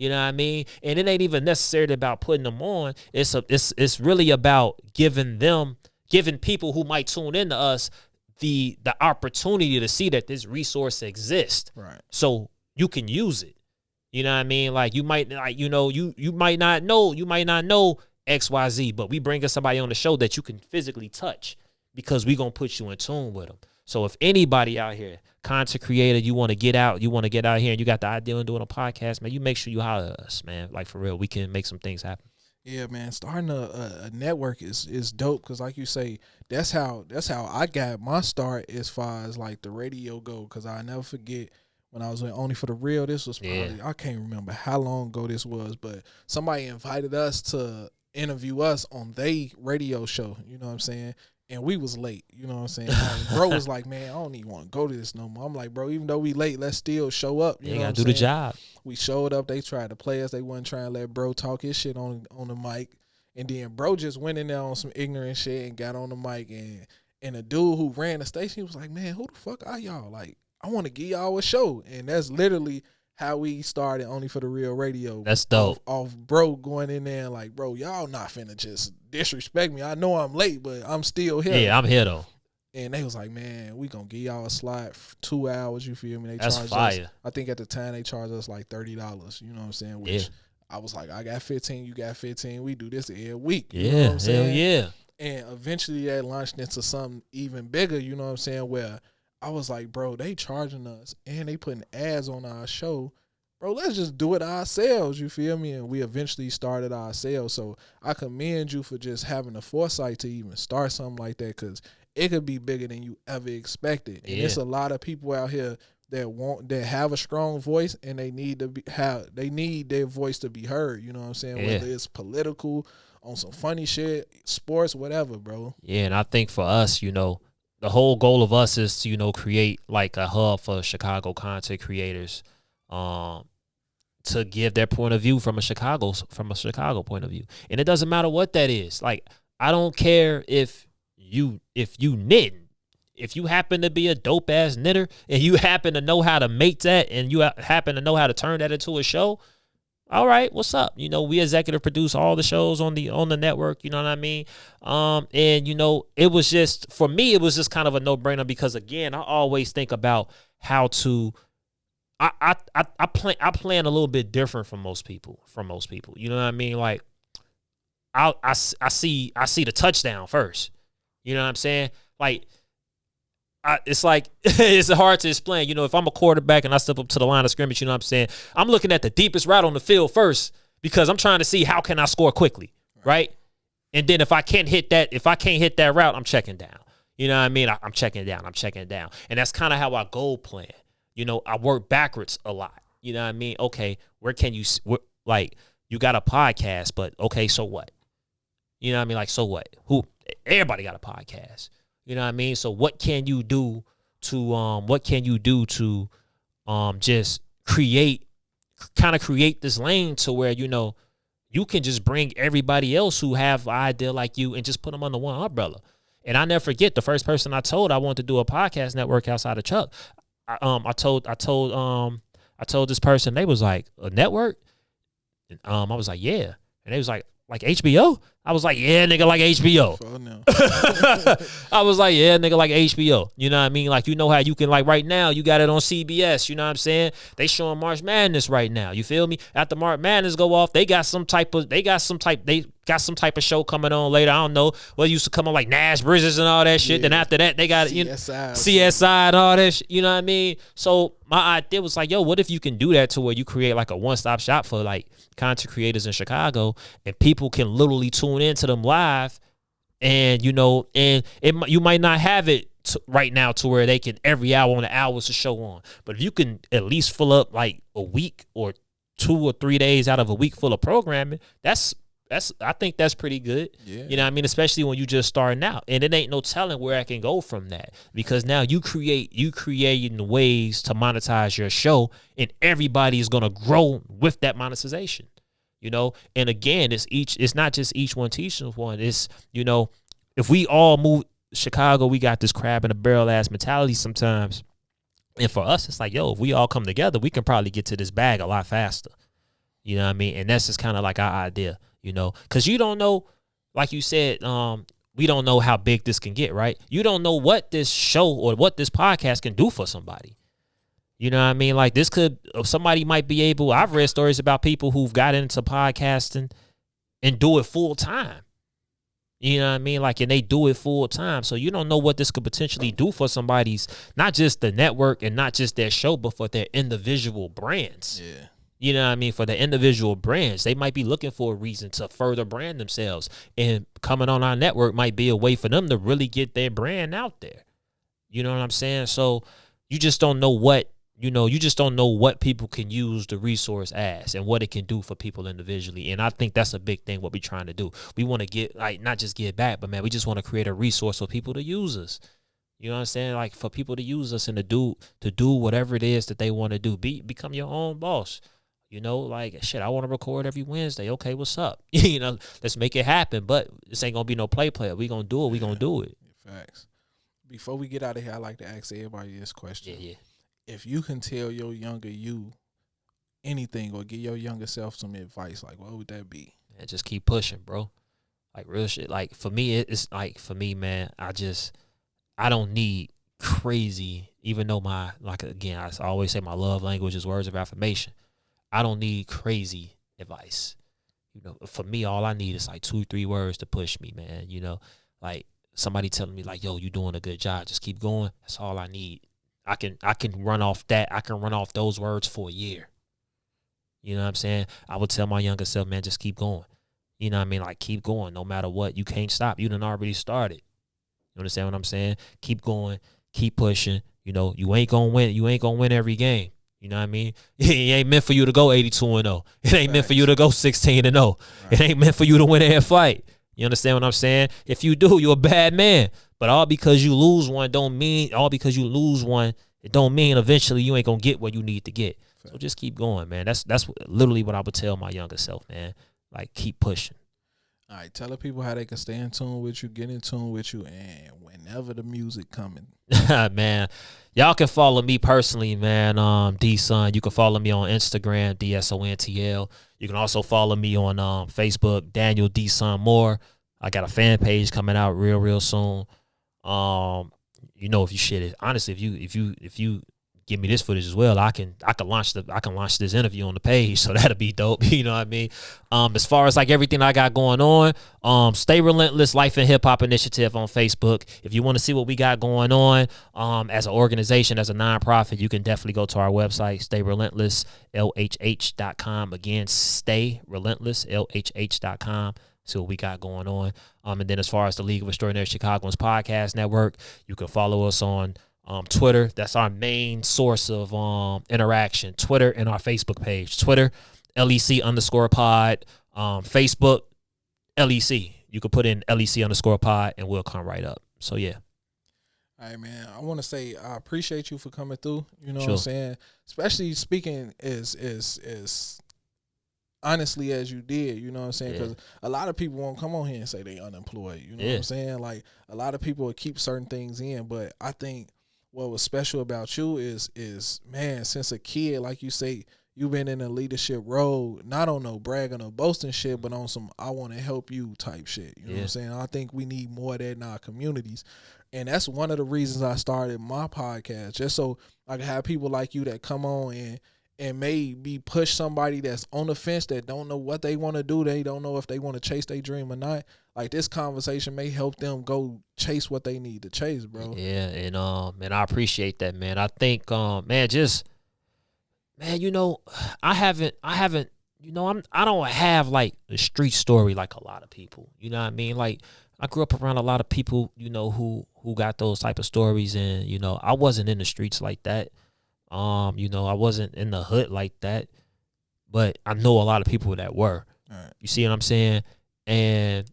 Speaker 2: You know what I mean? And it ain't even necessarily about putting them on. It's really about giving people who might tune into us the opportunity to see that this resource exists. Right. So you can use it. You know what I mean? Like, you might, like, you know, you might not know XYZ, but we bring somebody on the show that you can physically touch because we gonna put you in tune with them. So if anybody out here, content creator, you want to get out here and you got the idea of doing a podcast, man, you make sure you holler at us, man. Like, for real, we can make some things happen.
Speaker 3: Yeah, man, starting a network is dope because, like you say, that's how I got my start as far as like the radio go. Because I never forget when I was with Only for the Real. This was probably, I can't remember how long ago this was, but somebody invited us to interview us on their radio show. You know what I'm saying? And we was late, you know what I'm saying? Bro was like, man, I don't even want to go to this no more. I'm like, bro, even though we late, let's still show up. You know
Speaker 2: gotta do the job.
Speaker 3: We showed up. They tried to play us. They wasn't trying to let bro talk his shit on the mic. And then bro just went in there on some ignorant shit and got on the mic. And the dude who ran the station, he was like, man, who the fuck are y'all? Like, I want to give y'all a show. And that's literally how we started Only for the Real Radio.
Speaker 2: That's dope.
Speaker 3: Off bro going in there and like, bro, y'all not finna just disrespect me. I know I'm late, but I'm still here.
Speaker 2: Yeah, I'm here though.
Speaker 3: And they was like, man, we gonna give y'all a slot for 2 hours. You feel me? They
Speaker 2: That's
Speaker 3: charged
Speaker 2: fire.
Speaker 3: us. I think at the time they charged us like $30. You know what I'm saying? Which I was like, I got 15, you got 15. We do this every week. You know what I'm saying?
Speaker 2: Yeah.
Speaker 3: And eventually that launched into something even bigger. You know what I'm saying? Where I was like, bro, they charging us and they putting ads on our show. Bro, let's just do it ourselves, you feel me? And we eventually started ourselves. So I commend you for just having the foresight to even start something like that, because it could be bigger than you ever expected. And there's a lot of people out here that have a strong voice, and they need their voice to be heard. You know what I'm saying? Whether it's political, on some funny shit, sports, whatever, bro.
Speaker 2: Yeah, and I think for us, you know, the whole goal of us is to, you know, create like a hub for Chicago content creators, to give their point of view from a Chicago point of view. And it doesn't matter what that is. Like, I don't care if you knitting. If you happen to be a dope ass knitter and you happen to know how to make that and you happen to know how to turn that into a show, all right, what's up? You know, we executive produce all the shows on the network, you know what I mean? And you know, it was just, for me, it was just kind of a no-brainer, because again, I always think about how to I plan a little bit different from most people. You know what I mean? Like, I see the touchdown first. You know what I'm saying? Like, it's like, it's hard to explain. You know, if I'm a quarterback and I step up to the line of scrimmage, you know what I'm saying? I'm looking at the deepest route on the field first, because I'm trying to see how can I score quickly, right? And then if I can't hit that route, I'm checking down. You know what I mean? I'm checking down. And that's kind of how I goal plan. You know, I work backwards a lot. You know what I mean? Okay, like, you got a podcast, but okay, so what? You know what I mean? Like, so what? Everybody got a podcast. You know what I mean? So what can you do to just create this lane to where, you know, you can just bring everybody else who have an idea like you and just put them under one umbrella. And I never forget the first person I told I wanted to do a podcast network outside of Chuck. I told this person, they was like, a network? And I was like, yeah. And they was like HBO? I was like, yeah, nigga, like HBO.
Speaker 3: Oh, no.
Speaker 2: I was like, yeah, nigga, like HBO. You know what I mean? Like, you know how you can, like, right now, you got it on CBS. You know what I'm saying? They showing March Madness right now. You feel me? After March Madness go off, they got some type of show coming on later. I don't know. What used to come on, like Nash Bridges and all that shit. Yeah. Then after that, they got CSI and all that shit. You know what I mean? So my idea was like, yo, what if you can do that to where you create like a one-stop shop for like content creators in Chicago, and people can literally tune into them live, and you know, and you might not have it right now to where they can every hour on the hours to show on, but if you can at least fill up like a week or 2 or 3 days out of a week full of programming, I think that's pretty good. Yeah. You know what I mean? Especially when you just starting out. And it ain't no telling where I can go from that, because now you creating ways to monetize your show, and everybody is gonna grow with that monetization. You know, and again, it's not just each one teaching one. It's, you know, if we all move Chicago, we got this crab in a barrel ass mentality sometimes. And for us, it's like, yo, if we all come together, we can probably get to this bag a lot faster. You know what I mean? And that's just kind of like our idea, you know, because you don't know, like you said, we don't know how big this can get, right? You don't know what this show or what this podcast can do for somebody. You know what I mean? Like, somebody might be able, I've read stories about people who've got into podcasting and do it full time. You know what I mean? Like, and they do it full time. So you don't know what this could potentially do for somebody's, not just the network and not just their show, but for their individual brands. Yeah. You know what I mean? For the individual brands, they might be looking for a reason to further brand themselves. And coming on our network might be a way for them to really get their brand out there. You know what I'm saying? So you just don't know what people can use the resource as and what it can do for people individually. And I think that's a big thing, what we're trying to do. We want to get, like, not just give back, but man, we just want to create a resource for people to use us. You know what I'm saying? Like, for people to use us and to do whatever it is that they want to do. Become your own boss. You know, like, shit, I want to record every Wednesday. Okay, what's up? You know, let's make it happen. But this ain't going to be no play. We going to do it. We going to do it.
Speaker 3: Facts. Before we get out of here, I like to ask everybody this question.
Speaker 2: Yeah.
Speaker 3: If you can tell your younger you anything or give your younger self some advice, like, what would that be?
Speaker 2: Yeah, just keep pushing, bro. Like, real shit. Like, for me, it's like, for me, man,
Speaker 1: I don't need crazy, even though I always say my love language is words of affirmation. I don't need crazy advice. You know, for me, all I need is like 2-3 words to push me, man. You know, like somebody telling me like, yo, you doing a good job. Just keep going. That's all I need. I can run off that. I can run off those words for a year. You know what I'm saying? I would tell my younger self, man, just keep going. You know what I mean? Like, keep going no matter what. You can't stop. You done already started. You understand what I'm saying? Keep going. Keep pushing. You know, you ain't going to win. You ain't going to win every game. You know what I mean? It ain't meant for you to go 82-0. It ain't meant for you to go 16-0. Right. It ain't meant for you to win every fight. You understand what I'm saying? If you do, you're a bad man. But all because you lose one, it don't mean eventually you ain't going to get what you need to get. So just keep going, man. That's literally what I would tell my younger self, man. Like, keep pushing.
Speaker 3: All right, tell the people how they can stay in tune with you, get in tune with you, and whenever the music coming.
Speaker 1: Man, y'all can follow me personally, man. D-Son. You can follow me on Instagram, DSONTL. You can also follow me on Facebook, Daniel D-Son Moore. I got a fan page coming out real soon. You know, if you shit it, honestly, if you give me this footage as well, I can launch this interview on the page, so that'll be dope. You know what I mean? As far as like everything I got going on, Stay Relentless Life and Hip Hop Initiative on Facebook. If you want to see what we got going on, as an organization, as a nonprofit, you can definitely go to our website, StayRelentlessLHH.com. Again, StayRelentlessLHH.com. See what we got going on. And then as far as the League of Extraordinary Chicagoans podcast network, you can follow us on Twitter. That's our main source of interaction. Twitter and our Facebook page. Twitter, LEC_pod. Facebook, LEC. You can put in LEC_pod and we'll come right up. So yeah.
Speaker 3: All right, man. I want to say I appreciate you for coming through. You know what I'm saying? Especially speaking as honestly as you did, you know what I'm saying? Because a lot of people won't come on here and say they unemployed. You know what I'm saying? Like, a lot of people will keep certain things in, but I think what was special about you is man, since a kid, like you say, you've been in a leadership role, not on no bragging or boasting shit, but on some I want to help you type shit. You know what I'm saying? I think we need more of that in our communities. And that's one of the reasons I started my podcast, just so I can have people like you that come on and maybe push somebody that's on the fence that don't know what they want to do. They don't know if they want to chase their dream or not. Like, this conversation may help them go chase what they need to chase, bro.
Speaker 1: Yeah, and I appreciate that, man. I think, you know, I don't have like a street story like a lot of people. You know what I mean? Like, I grew up around a lot of people, you know, who got those type of stories, and you know, I wasn't in the streets like that. You know, I wasn't in the hood like that, but I know a lot of people that were.
Speaker 3: Right.
Speaker 1: You see what I'm saying? And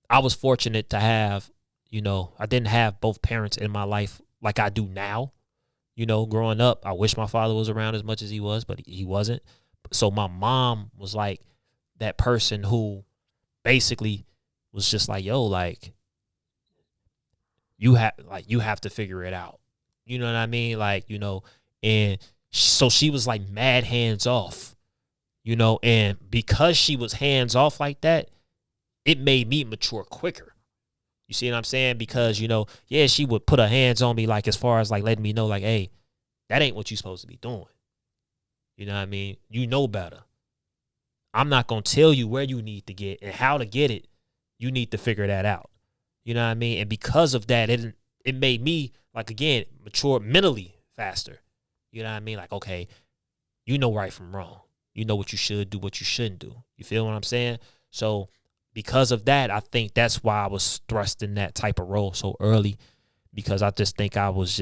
Speaker 1: I was fortunate to have, you know, I didn't have both parents in my life like I do now. You know, growing up, I wish my father was around as much as he was, but he wasn't. So my mom was like that person who basically was just like, yo, like, you have to figure it out. You know what I mean? Like, you know, and so she was like mad hands off, you know, and because she was hands off like that, it made me mature quicker. You see what I'm saying? Because, you know, yeah, she would put her hands on me, like, as far as like letting me know, like, hey, that ain't what you're supposed to be doing. You know what I mean? You know better. I'm not going to tell you where you need to get and how to get it. You need to figure that out. You know what I mean? And because of that, it made me, like, again, mature mentally faster. You know what I mean? Like, okay, you know right from wrong. You know what you should do, what you shouldn't do. You feel what I'm saying? So because of that, I think that's why I was thrust in that type of role so early, because I just think I was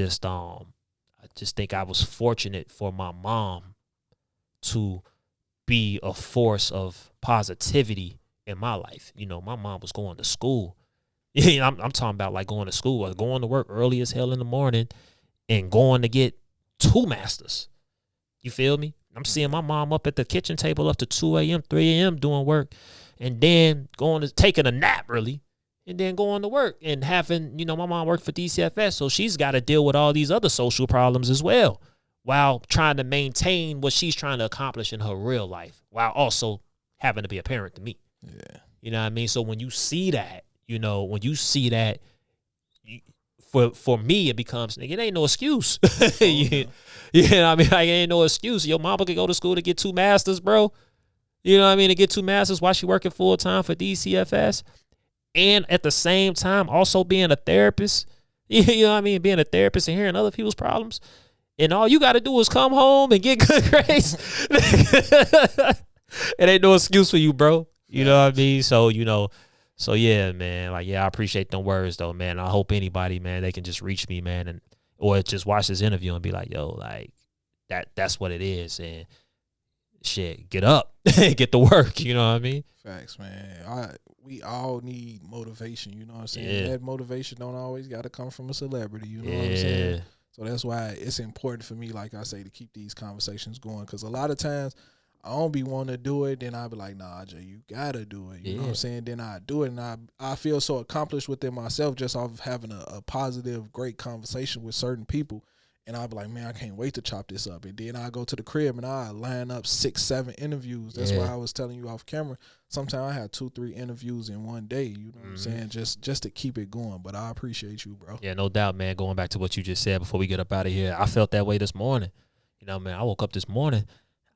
Speaker 1: fortunate for my mom to be a force of positivity in my life. You know, my mom was going to school. Yeah, I'm talking about like going to school or going to work early as hell in the morning and going to get 2 masters. You feel me? I'm seeing my mom up at the kitchen table up to 2 a.m., 3 a.m. doing work, and then taking a nap really, and then going to work and having, you know, my mom worked for DCFS, so she's got to deal with all these other social problems as well while trying to maintain what she's trying to accomplish in her real life while also having to be a parent to me. Yeah. You know what I mean? So when you see that, for me, it becomes, nigga, it ain't no excuse. You know what I mean? Like, it ain't no excuse. Your mama could go to school to get 2 masters, bro. You know what I mean? To get 2 masters while she working full time for DCFS. And at the same time, also being a therapist. You know what I mean? Being a therapist and hearing other people's problems. And all you got to do is come home and get good grades. It ain't no excuse for you, bro. You know what I mean? So, you know, so yeah, man. Like, yeah, I appreciate them words, though, man. I hope anybody, man, they can just reach me, man, and or just watch this interview and be like, yo, like, that's what it is. And shit, get up. Get to work. You know what I mean?
Speaker 3: Facts, man. We all need motivation. You know what I'm saying?
Speaker 1: Yeah.
Speaker 3: That motivation don't always got to come from a celebrity. You know what I'm saying?
Speaker 1: Yeah.
Speaker 3: So that's why it's important for me, like I say, to keep these conversations going. Because a lot of times I don't be wanting to do it. Then I'll be like, nah, Jay, you got to do it. You know what I'm saying? Then I do it. And I feel so accomplished within myself just off of having a positive, great conversation with certain people. And I'll be like, man, I can't wait to chop this up. And then I go to the crib and I line up 6, 7 interviews. That's why I was telling you off camera. Sometimes I have 2, 3 interviews in one day. You know what I'm saying? Just to keep it going. But I appreciate you, bro.
Speaker 1: Yeah, no doubt, man. Going back to what you just said before we get up out of here, I felt that way this morning. You know, man, I woke up this morning.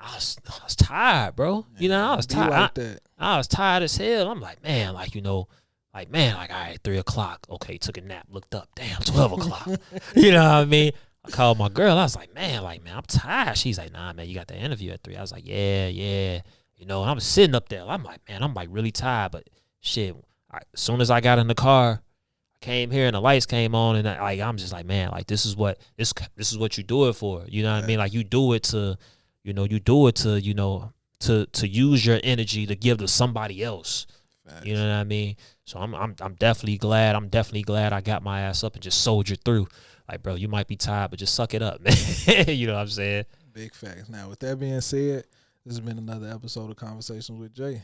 Speaker 1: I was tired, bro. You know, I was tired.
Speaker 3: Like
Speaker 1: I was tired as hell. I'm like, man, like, you know, like, man, like, all right, 3 o'clock. Okay, took a nap, looked up. Damn, 12 o'clock. You know what I mean? I called my girl. I was like, man, I'm tired. She's like, nah, man, you got the interview at 3. I was like, yeah. You know, I'm sitting up there. I'm like, man, I'm like really tired. But shit, as soon as I got in the car, I came here and the lights came on, and I'm just like, man, like this is what you do it for. You know what I mean? Like you do it to, you know, to use your energy to give to somebody else. Facts. You know what I mean? So I'm definitely glad. I got my ass up and just soldiered through. Like, bro, you might be tired, but just suck it up, man. You know what I'm saying?
Speaker 3: Big facts. Now, with that being said, this has been another episode of Conversations with Jay.